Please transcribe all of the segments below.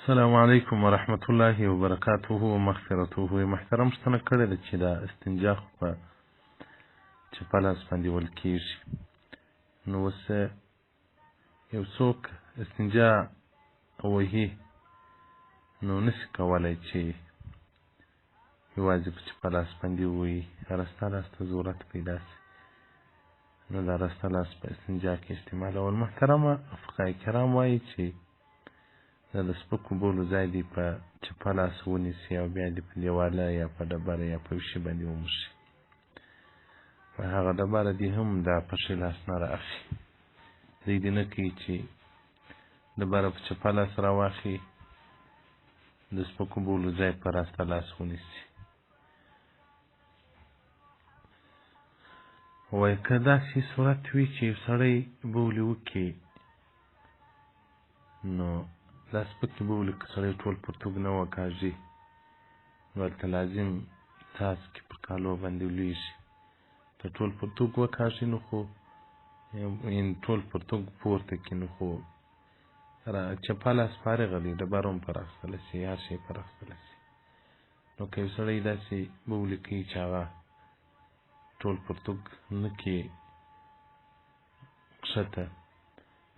السلام علیکم ورحمت الله وبرکاته ومغفرته. محترم شتنه کړی ده چې دا استنجا خو په چپه لاس باندې ویل کېږي. نو اوس یو څوک استنجا وهي نو نسي کولی چې یوازې په چپه لاس باندې ووهي، راسته لاس ته ضرورت پیدا سي. نو دا راسته لاس په استنجا کې استعمالول. محترمه فقهای کرام وایي چې دا د سپکو بولو ځای دی په چپه لاس ونیسي او بیا دې په دیواله یا په ډبره یا په یو شي باندې وموښي. په هغه ډبره دې هم دا په ښي لاس نه رااخلي. دوی دې نه کوي چې ډبره په چپه لاس راواخلي، د سپکو بولو ځای په راسته لاس ونیسي. وایي که داسې صورت وي چې یو سړی بولې وکړي، نو دا سپکې بولې که سړی ټول پرتوګ نه وکاږي، نو هلته لازم څاڅکي په کالو باندې ولویږي. که ټول پرتوګ وکاږي نو خو ټول پرتوګ پورته کړي نو خو چپه لاس فارغه دی، ډبره هم پر اخیستلی سي، هر شی پر اخیستلی سي. نو که یو سړی داسې بولې کوي چې هغه ټول پرتوګ نه کړي ښکته،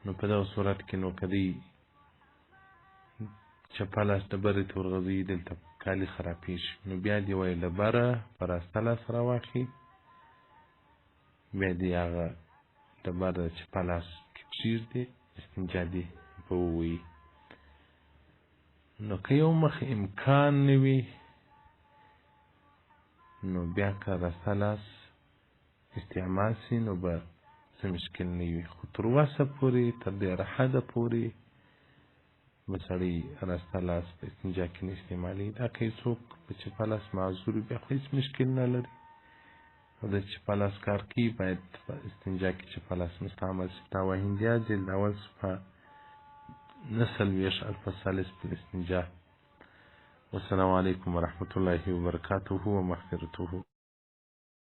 نو په دغه صورت کې نو که دوی چپه لاس ډبرې ته ورغځوي، دلته کالي خرابېږي. نو بیا دې وایي ډبره په راسته لاس راواخلي، بیا دې هغه ډبره د چپه لاس کې کښېږدي، استنجا دې په ووهي. نو که یو مخ امکان نه وي، نو بیا که راسته لاس استعمال سي نو به څه مشکل نه وي. خو تر وسه پورې، تر ډېره حده پورې به سړی راسته لاس په استنجا کې نه استعمالوي. دا که یو څوک په چپه لاس معذور وي، بیا خو هېڅ مشکل نه لري. او د چپه لاس کار کوي، باید په استنجا کې چپه لاس مستعمل سي. فتاوی هندیه جلد اول صفحه 49 الفصالص في الاستنجاء. والسلام علیکم ورحمة الله وبرکاته ومغفرته.